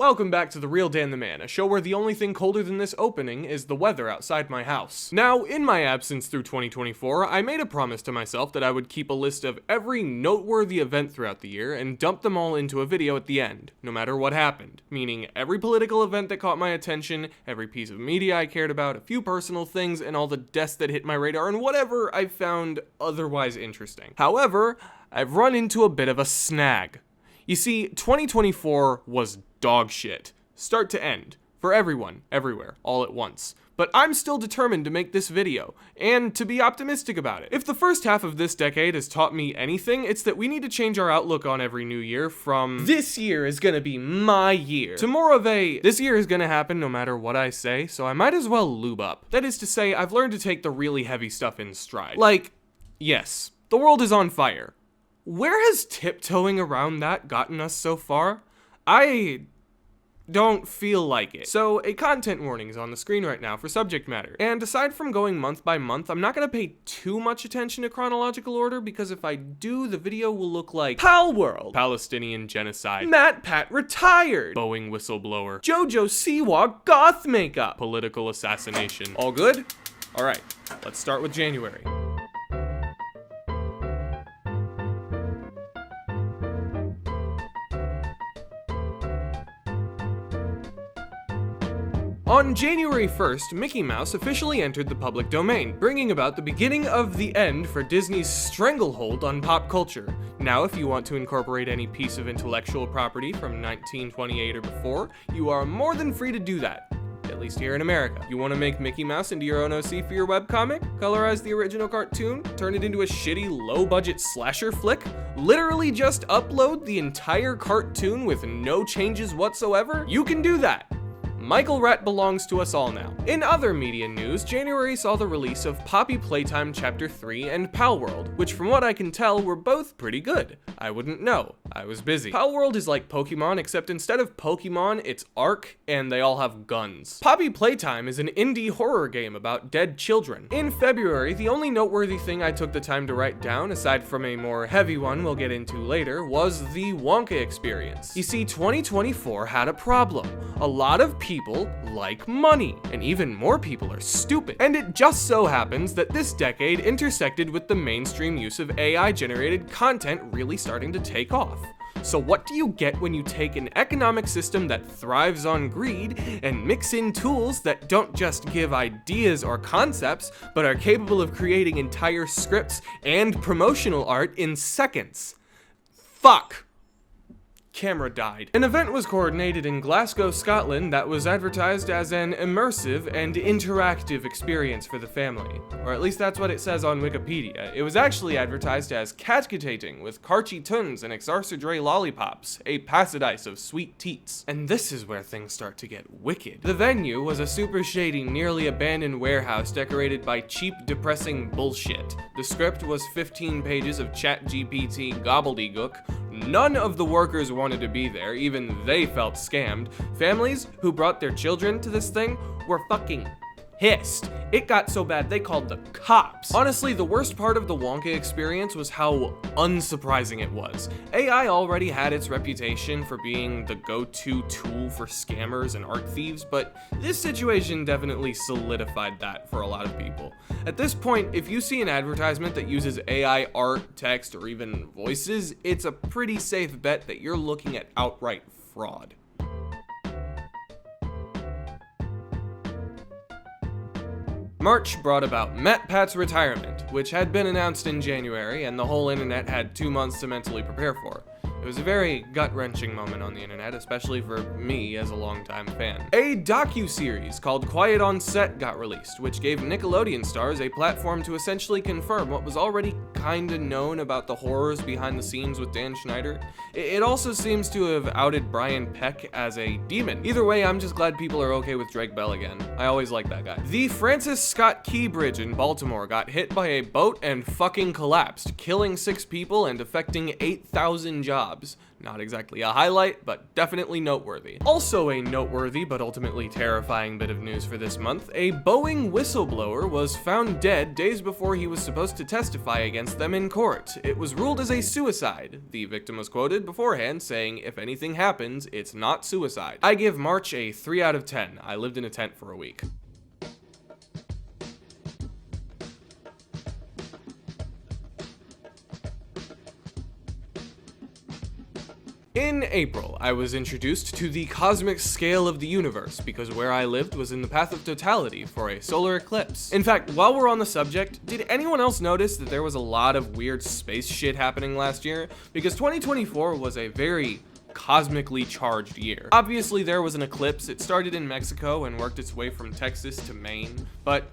Welcome back to The Real Dan the Man, a show where the only thing colder than this opening is the weather outside my house. Now, in my absence through 2024, I made a promise to myself that I would keep a list of every noteworthy event throughout the year and dump them all into a video at the end, no matter what happened. Meaning every political event that caught my attention, every piece of media I cared about, a few personal things, and all the deaths that hit my radar, and whatever I found otherwise interesting. However, I've run into a bit of a snag. You see, 2024 was dog shit, start to end, for everyone, everywhere, all at once. But I'm still determined to make this video, and to be optimistic about it. If the first half of this decade has taught me anything, it's that we need to change our outlook on every new year from, this year is gonna be my year, to more of a, this year is gonna happen no matter what I say, so I might as well lube up. That is to say, I've learned to take the really heavy stuff in stride. Like, yes, the world is on fire. Where has tiptoeing around that gotten us so far? I don't feel like it. So, a content warning is on the screen right now for subject matter. And aside from going month by month, I'm not gonna pay too much attention to chronological order, because if I do, the video will look like Pal World, Palestinian genocide, Matt Pat retired, Boeing whistleblower, Jojo Siwa goth makeup, political assassination. All good? Alright, let's start with January. On January 1st, Mickey Mouse officially entered the public domain, bringing about the beginning of the end for Disney's stranglehold on pop culture. Now, if you want to incorporate any piece of intellectual property from 1928 or before, you are more than free to do that. At least here in America. You want to make Mickey Mouse into your own OC for your webcomic? Colorize the original cartoon? Turn it into a shitty, low-budget slasher flick? Literally just upload the entire cartoon with no changes whatsoever? You can do that! Michael Rhett belongs to us all now. In other media news, January saw the release of Poppy Playtime Chapter 3 and Pal World, which from what I can tell were both pretty good. I wouldn't know. I was busy. Pal World is like Pokemon, except instead of Pokemon, it's Ark, and they all have guns. Poppy Playtime is an indie horror game about dead children. In February, the only noteworthy thing I took the time to write down, aside from a more heavy one we'll get into later, was the Wonka experience. You see, 2024 had a problem. A lot of people like money, and even more people are stupid. And it just so happens that this decade intersected with the mainstream use of AI-generated content really starting to take off. So what do you get when you take an economic system that thrives on greed and mix in tools that don't just give ideas or concepts, but are capable of creating entire scripts and promotional art in seconds? Fuck. Camera died. An event was coordinated in Glasgow, Scotland that was advertised as an immersive and interactive experience for the family. Or at least that's what it says on Wikipedia. It was actually advertised as catgitating with carchy tuns and exarsadre lollipops, a paradise of sweet teats. And this is where things start to get wicked. The venue was a super shady, nearly abandoned warehouse decorated by cheap, depressing bullshit. The script was 15 pages of ChatGPT gobbledygook. None of the workers wanted to be there, even they felt scammed. Families who brought their children to this thing were fucking pissed. It got so bad they called the cops. Honestly, the worst part of the Wonka experience was how unsurprising it was. AI already had its reputation for being the go-to tool for scammers and art thieves, but this situation definitely solidified that for a lot of people. At this point, if you see an advertisement that uses AI art, text, or even voices, it's a pretty safe bet that you're looking at outright fraud. March brought about Matt Pat's retirement, which had been announced in January and the whole internet had 2 months to mentally prepare for. It was a very gut-wrenching moment on the internet, especially for me as a longtime fan. A docu-series called Quiet on Set got released, which gave Nickelodeon stars a platform to essentially confirm what was already kinda known about the horrors behind the scenes with Dan Schneider. It also seems to have outed Brian Peck as a demon. Either way, I'm just glad people are okay with Drake Bell again. I always liked that guy. The Francis Scott Key Bridge in Baltimore got hit by a boat and fucking collapsed, killing 6 people and affecting 8,000 jobs. Not exactly a highlight, but definitely noteworthy. Also a noteworthy but ultimately terrifying bit of news for this month, a Boeing whistleblower was found dead days before he was supposed to testify against them in court. It was ruled as a suicide. The victim was quoted beforehand saying, "If anything happens, it's not suicide." I give March a 3 out of 10. I lived in a tent for a week. In April, I was introduced to the cosmic scale of the universe because where I lived was in the path of totality for a solar eclipse. In fact, while we're on the subject, did anyone else notice that there was a lot of weird space shit happening last year? Because 2024 was a very cosmically charged year. Obviously, there was an eclipse. It started in Mexico and worked its way from Texas to Maine, but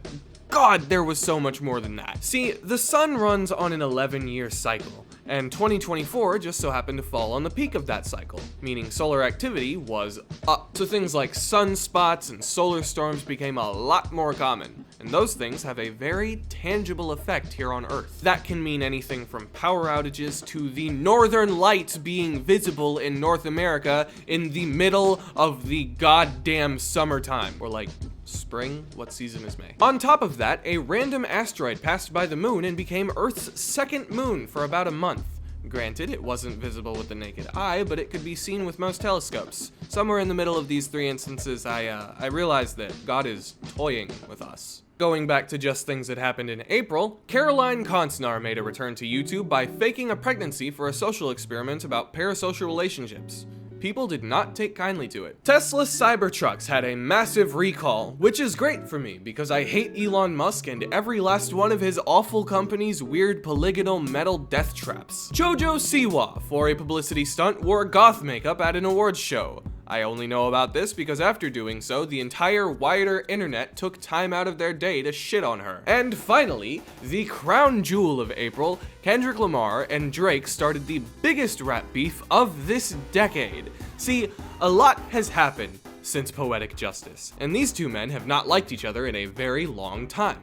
God, there was so much more than that. See, the sun runs on an 11-year cycle, and 2024 just so happened to fall on the peak of that cycle, meaning solar activity was up. So things like sunspots and solar storms became a lot more common, and those things have a very tangible effect here on Earth. That can mean anything from power outages to the northern lights being visible in North America in the middle of the goddamn summertime, or like spring? What season is May? On top of that, a random asteroid passed by the moon and became Earth's second moon for about a month. Granted, it wasn't visible with the naked eye, but it could be seen with most telescopes. Somewhere in the middle of these three instances, I realized that God is toying with us. Going back to just things that happened in April, Caroline Konsnar made a return to YouTube by faking a pregnancy for a social experiment about parasocial relationships. People did not take kindly to it. Tesla's Cybertrucks had a massive recall, which is great for me because I hate Elon Musk and every last one of his awful company's weird polygonal metal death traps. Jojo Siwa, for a publicity stunt, wore goth makeup at an awards show. I only know about this because after doing so, the entire wider internet took time out of their day to shit on her. And finally, the crown jewel of April, Kendrick Lamar and Drake started the biggest rap beef of this decade. See, a lot has happened since Poetic Justice, and these two men have not liked each other in a very long time.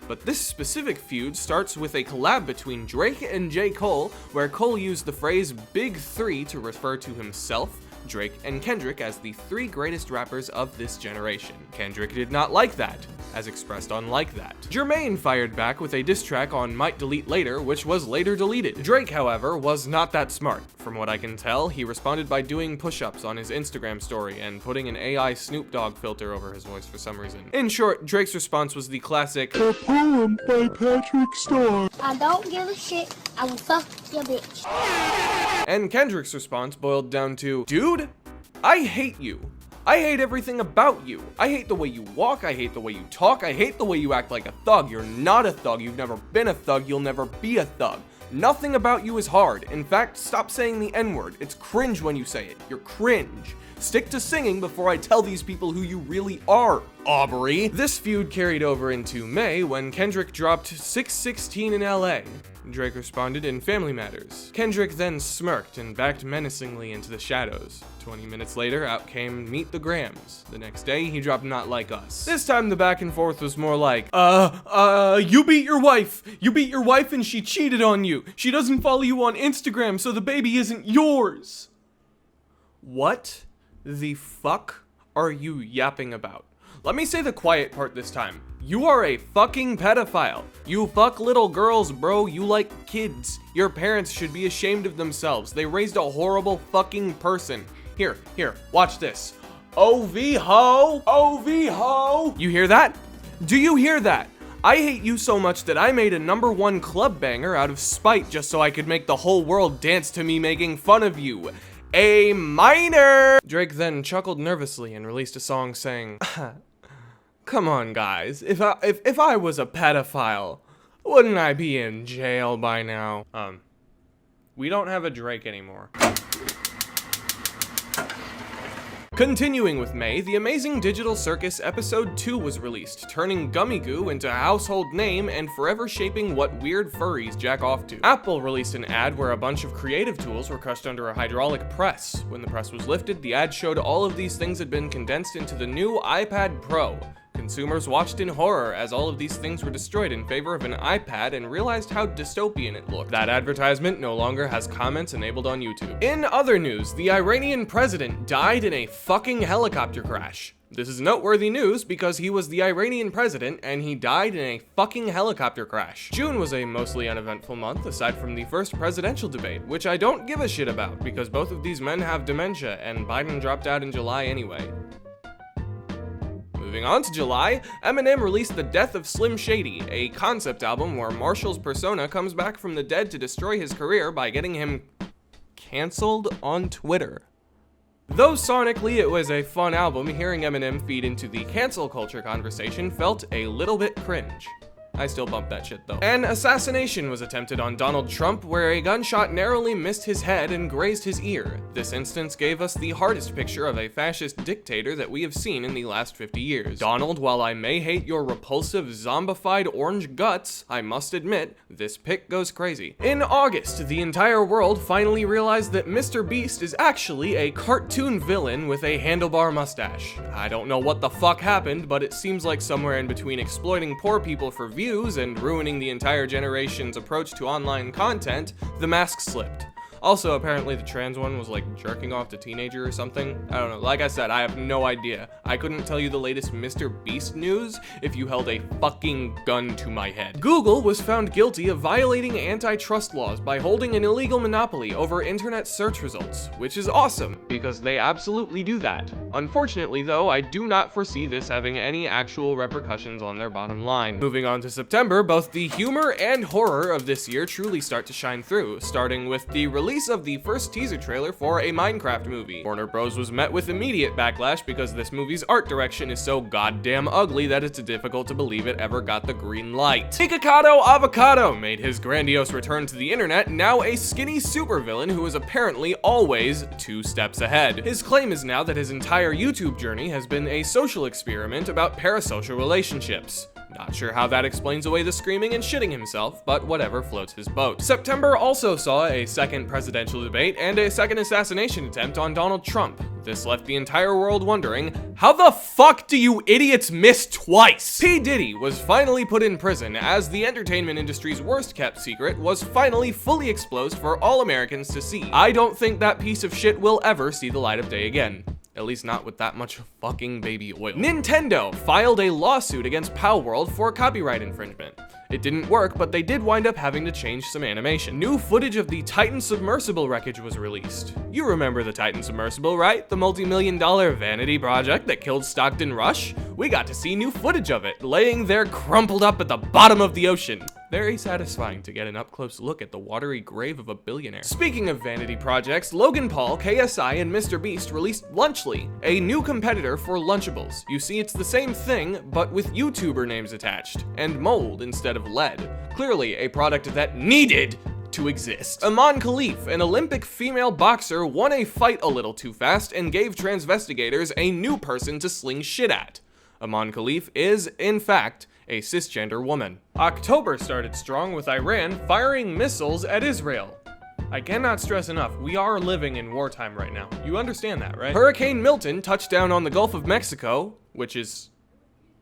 But this specific feud starts with a collab between Drake and J. Cole, where Cole used the phrase Big Three to refer to himself, Drake, and Kendrick as the three greatest rappers of this generation. Kendrick did not like that, as expressed on Like That. Jermaine fired back with a diss track on Might Delete Later, which was later deleted. Drake, however, was not that smart. From what I can tell, he responded by doing push-ups on his Instagram story and putting an AI Snoop Dogg filter over his voice for some reason. In short, Drake's response was the classic, "A poem by Patrick Star. I don't give a shit. I will fuck your bitch." And Kendrick's response boiled down to, "Dude, I hate you. I hate everything about you. I hate the way you walk, I hate the way you talk, I hate the way you act like a thug. You're not a thug, you've never been a thug, you'll never be a thug. Nothing about you is hard. In fact, stop saying the N-word. It's cringe when you say it. You're cringe. Stick to singing before I tell these people who you really are, Aubrey." This feud carried over into May when Kendrick dropped 616 in LA. Drake responded in Family Matters. Kendrick then smirked and backed menacingly into the shadows. 20 minutes later, out came Meet the Grams. The next day, he dropped Not Like Us. This time, the back and forth was more like, you beat your wife. You beat your wife and she cheated on you. She doesn't follow you on Instagram, so the baby isn't yours. What the fuck are you yapping about? Let me say the quiet part this time. You are a fucking pedophile. You fuck little girls, bro. You like kids. Your parents should be ashamed of themselves. They raised a horrible fucking person. Here, watch this. OV ho! OV ho! You hear that? Do you hear that? I hate you so much that I made a #1 club banger out of spite just so I could make the whole world dance to me making fun of you. A minor! Drake then chuckled nervously and released a song saying, "Come on, guys. If I was a pedophile, wouldn't I be in jail by now?" We don't have a Drake anymore. Continuing with May, The Amazing Digital Circus Episode 2 was released, turning Gummy Goo into a household name and forever shaping what weird furries jack off to. Apple released an ad where a bunch of creative tools were crushed under a hydraulic press. When the press was lifted, the ad showed all of these things had been condensed into the new iPad Pro. Consumers watched in horror as all of these things were destroyed in favor of an iPad and realized how dystopian it looked. That advertisement no longer has comments enabled on YouTube. In other news, the Iranian president died in a fucking helicopter crash. This is noteworthy news because he was the Iranian president and he died in a fucking helicopter crash. June was a mostly uneventful month aside from the first presidential debate, which I don't give a shit about because both of these men have dementia and Biden dropped out in July anyway. Moving on to July, Eminem released The Death of Slim Shady, a concept album where Marshall's persona comes back from the dead to destroy his career by getting him canceled on Twitter. Though sonically it was a fun album, hearing Eminem feed into the cancel culture conversation felt a little bit cringe. I still bump that shit though. An assassination was attempted on Donald Trump where a gunshot narrowly missed his head and grazed his ear. This instance gave us the hardest picture of a fascist dictator that we have seen in the last 50 years. Donald, while I may hate your repulsive zombified orange guts, I must admit, this pic goes crazy. In August, the entire world finally realized that Mr. Beast is actually a cartoon villain with a handlebar mustache. I don't know what the fuck happened, but it seems like somewhere in between exploiting poor people for views and ruining the entire generation's approach to online content, the mask slipped. Also, apparently the trans one was like jerking off to teenager or something. I don't know. Like I said, I have no idea. I couldn't tell you the latest Mr. Beast news if you held a fucking gun to my head. Google was found guilty of violating antitrust laws by holding an illegal monopoly over internet search results, which is awesome because they absolutely do that. Unfortunately though, I do not foresee this having any actual repercussions on their bottom line. Moving on to September, both the humor and horror of this year truly start to shine through, starting with the release of the first teaser trailer for a Minecraft movie. Warner Bros. Was met with immediate backlash because this movie's art direction is so goddamn ugly that it's difficult to believe it ever got the green light. Nikocado Avocado made his grandiose return to the internet, now a skinny supervillain who is apparently always 2 steps ahead. His claim is now that his entire YouTube journey has been a social experiment about parasocial relationships. Not sure how that explains away the screaming and shitting himself, but whatever floats his boat. September also saw a second presidential debate and a second assassination attempt on Donald Trump. This left the entire world wondering, how the fuck do you idiots miss twice? P. Diddy was finally put in prison as the entertainment industry's worst kept secret was finally fully exposed for all Americans to see. I don't think that piece of shit will ever see the light of day again. At least not with that much fucking baby oil. Nintendo filed a lawsuit against Palworld for copyright infringement. It didn't work, but they did wind up having to change some animation. New footage of the Titan submersible wreckage was released. You remember the Titan submersible, right? The multi-million-dollar vanity project that killed Stockton Rush? We got to see new footage of it, laying there crumpled up at the bottom of the ocean. Very satisfying to get an up-close look at the watery grave of a billionaire. Speaking of vanity projects, Logan Paul, KSI, and Mr. Beast released Lunchly, a new competitor for Lunchables. You see, it's the same thing, but with YouTuber names attached, and mold instead of lead. Clearly, a product that needed to exist. Iman Khalif, an Olympic female boxer, won a fight a little too fast and gave transvestigators a new person to sling shit at. Iman Khalif is, in fact, a cisgender woman. October started strong with Iran firing missiles at Israel. I cannot stress enough, we are living in wartime right now. You understand that, right? Hurricane Milton touched down on the Gulf of Mexico, which is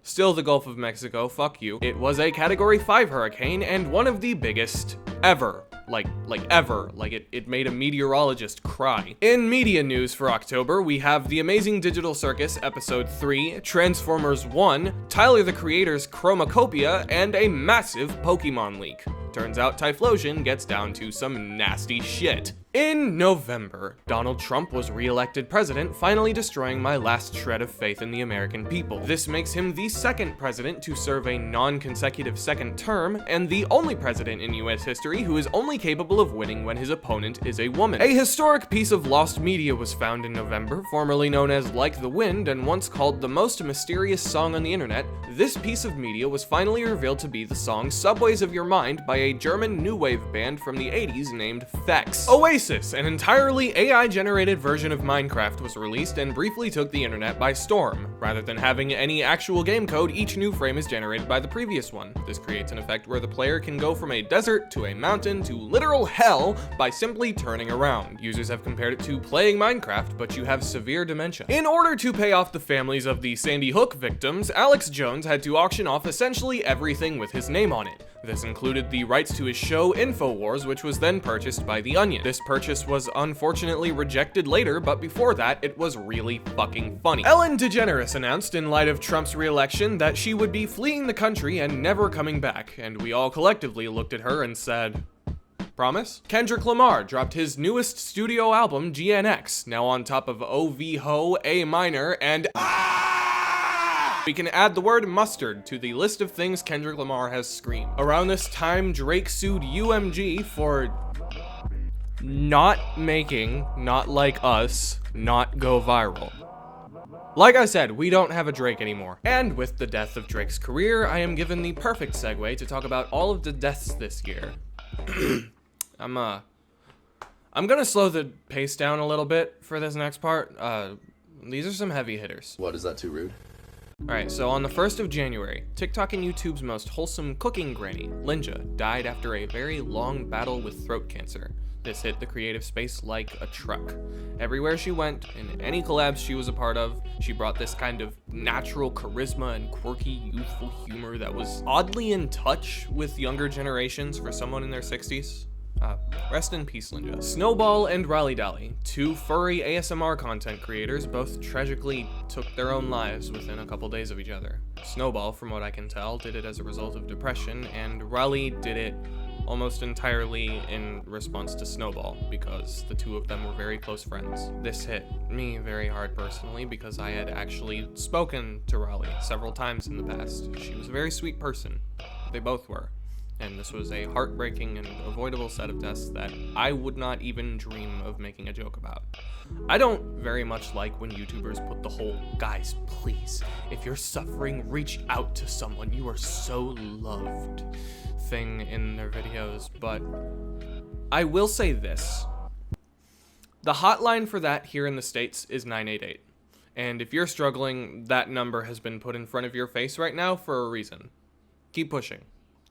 still the Gulf of Mexico, fuck you. It was a Category 5 hurricane and one of the biggest ever. It made a meteorologist cry. In media news for October, we have The Amazing Digital Circus Episode 3, Transformers 1, Tyler the Creator's Chromacopia, and a massive Pokemon leak. Turns out Typhlosion gets down to some nasty shit. In November, Donald Trump was re-elected president, finally destroying my last shred of faith in the American people. This makes him the second president to serve a non-consecutive second term, and the only president in US history who is only capable of winning when his opponent is a woman. A historic piece of lost media was found in November, formerly known as Like the Wind and once called the most mysterious song on the internet. This piece of media was finally revealed to be the song Subways of Your Mind by a German new wave band from the 80s named Fex. Oasis, an entirely AI-generated version of Minecraft, was released and briefly took the internet by storm. Rather than having any actual game code, each new frame is generated by the previous one. This creates an effect where the player can go from a desert to a mountain to literal hell by simply turning around. Users have compared it to playing Minecraft, but you have severe dementia. In order to pay off the families of the Sandy Hook victims, Alex Jones had to auction off essentially everything with his name on it. This included the rights to his show InfoWars, which was then purchased by The Onion. This purchase was unfortunately rejected later, but before that, it was really fucking funny. Ellen DeGeneres announced in light of Trump's re-election that she would be fleeing the country and never coming back, and we all collectively looked at her and said, promise? Kendrick Lamar dropped his newest studio album, GNX, now on top of OV Ho, A minor, and we can add the word mustard to the list of things Kendrick Lamar has screamed. Around this time, Drake sued UMG for not making Not Like Us not go viral. Like I said, we don't have a Drake anymore. And with the death of Drake's career, I am given the perfect segue to talk about all of the deaths this year. I'm gonna slow the pace down a little bit for this next part. These are some heavy hitters. What, is that too rude? Alright, so on the 1st of January, TikTok and YouTube's most wholesome cooking granny, Linja, died after a very long battle with throat cancer. This hit the creative space like a truck. Everywhere she went, in any collabs she was a part of, she brought this kind of natural charisma and quirky, youthful humor that was oddly in touch with younger generations for someone in their 60s. Rest in peace, Linja. Snowball and Rally Dolly, two furry ASMR content creators, both tragically took their own lives within a couple days of each other. Snowball, from what I can tell, did it as a result of depression, and Rally did it almost entirely in response to Snowball, because the two of them were very close friends. This hit me very hard personally, because I had actually spoken to Raleigh several times in the past. She was a very sweet person. They both were. And this was a heartbreaking and avoidable set of deaths that I would not even dream of making a joke about. I don't very much like when YouTubers put the whole, guys, please, if you're suffering, reach out to someone, you are so loved thing in their videos, but I will say this. The hotline for that here in the States is 988. And if you're struggling, that number has been put in front of your face right now for a reason. Keep pushing.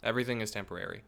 Everything is temporary.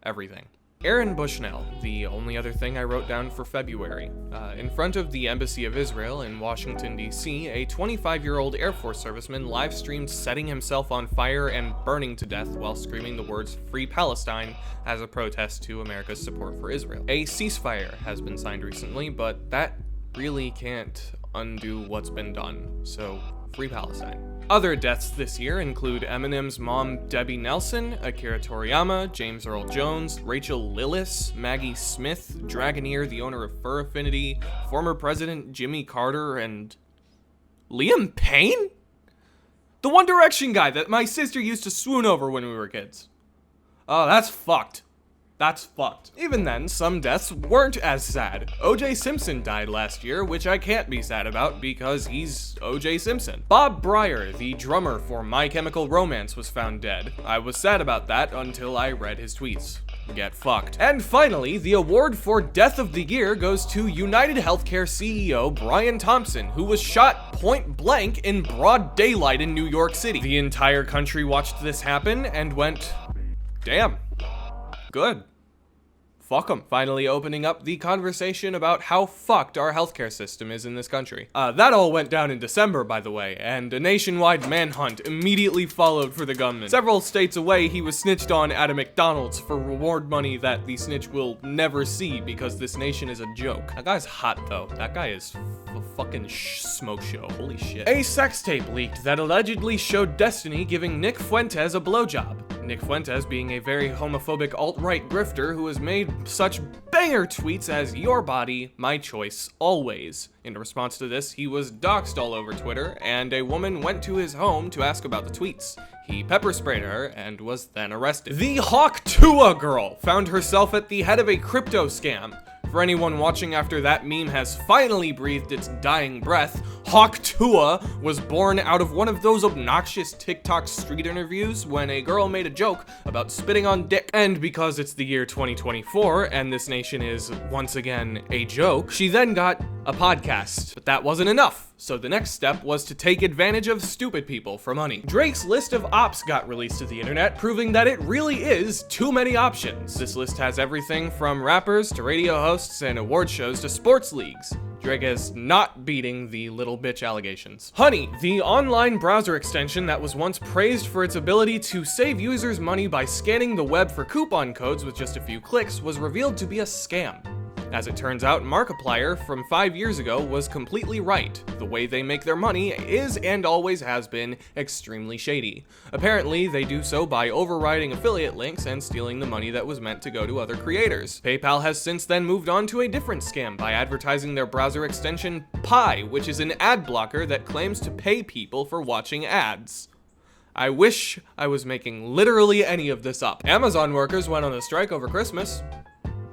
Everything. Aaron Bushnell, the only other thing I wrote down for February. In front of the Embassy of Israel in Washington, D.C., a 25-year-old Air Force serviceman live-streamed setting himself on fire and burning to death while screaming the words "Free Palestine" as a protest to America's support for Israel. A ceasefire has been signed recently, but that really can't undo what's been done, so free Palestine. Other deaths this year include Eminem's mom, Debbie Nelson, Akira Toriyama, James Earl Jones, Rachel Lillis, Maggie Smith, Dragoneer, the owner of Fur Affinity, former President Jimmy Carter, and Liam Payne? The One Direction guy that my sister used to swoon over when we were kids. Oh, that's fucked. That's fucked. Even then, some deaths weren't as sad. O.J. Simpson died last year, which I can't be sad about because he's O.J. Simpson. Bob Breyer, the drummer for My Chemical Romance, was found dead. I was sad about that until I read his tweets. Get fucked. And finally, the award for Death of the Year goes to United Healthcare CEO Brian Thompson, who was shot point blank in broad daylight in New York City. The entire country watched this happen and went, damn, good. Fuck 'em. Finally opening up the conversation about how fucked our healthcare system is in this country. That all went down in December, by the way, and a nationwide manhunt immediately followed for the gunman. Several states away, he was snitched on at a McDonald's for reward money that the snitch will never see because this nation is a joke. That guy's hot, though. That guy is a fucking smoke show. Holy shit. A sex tape leaked that allegedly showed Destiny giving Nick Fuentes a blowjob. Nick Fuentes being a very homophobic alt-right grifter who has made such banger tweets as "Your body, my choice, always." In response to this, he was doxxed all over Twitter, and a woman went to his home to ask about the tweets. He pepper sprayed her and was then arrested. The Hawk Tuah girl found herself at the head of a crypto scam. For anyone watching after that meme has finally breathed its dying breath, Hawk Tuah was born out of one of those obnoxious TikTok street interviews when a girl made a joke about spitting on dick. And because it's the year 2024 and this nation is, once again, a joke, she then got a podcast. But that wasn't enough, so the next step was to take advantage of stupid people for money. Drake's list of ops got released to the internet, proving that it really is too many options. This list has everything from rappers to radio hosts and award shows to sports leagues. Drake is not beating the little bitch allegations. Honey, the online browser extension that was once praised for its ability to save users money by scanning the web for coupon codes with just a few clicks, was revealed to be a scam. As it turns out, Markiplier from 5 years ago was completely right. The way they make their money is, and always has been, extremely shady. Apparently, they do so by overriding affiliate links and stealing the money that was meant to go to other creators. PayPal has since then moved on to a different scam by advertising their browser extension Pi, which is an ad blocker that claims to pay people for watching ads. I wish I was making literally any of this up. Amazon workers went on a strike over Christmas.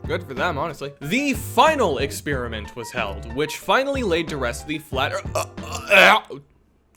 Good for them, honestly. The final experiment was held, which finally laid to rest the flat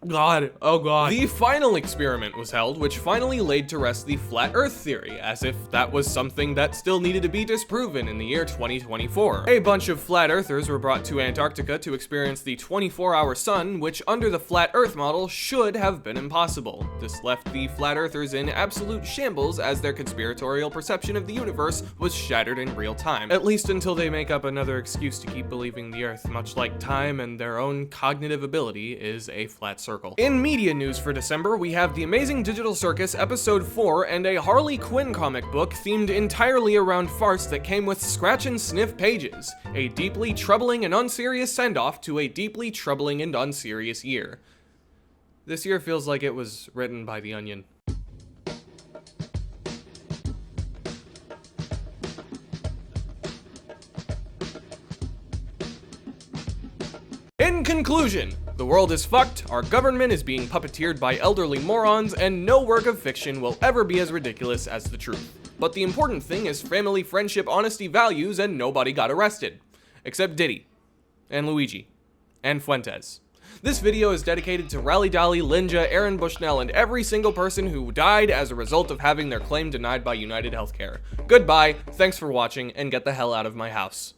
The final experiment was held, which finally laid to rest the flat Earth theory, as if that was something that still needed to be disproven in the year 2024. A bunch of flat earthers were brought to Antarctica to experience the 24-hour sun, which under the flat Earth model should have been impossible. This left the flat earthers in absolute shambles as their conspiratorial perception of the universe was shattered in real time. At least until they make up another excuse to keep believing the Earth, much like time and their own cognitive ability, is a flat circle. In media news for December, we have The Amazing Digital Circus Episode 4 and a Harley Quinn comic book themed entirely around farce that came with scratch and sniff pages. A deeply troubling and unserious send-off to a deeply troubling and unserious year. This year feels like it was written by The Onion. In conclusion, the world is fucked, our government is being puppeteered by elderly morons, and no work of fiction will ever be as ridiculous as the truth. But the important thing is family, friendship, honesty, values, and nobody got arrested. Except Diddy. And Luigi. And Fuentes. This video is dedicated to Rally Dolly, Linja, Aaron Bushnell, and every single person who died as a result of having their claim denied by United Healthcare. Goodbye, thanks for watching, and get the hell out of my house.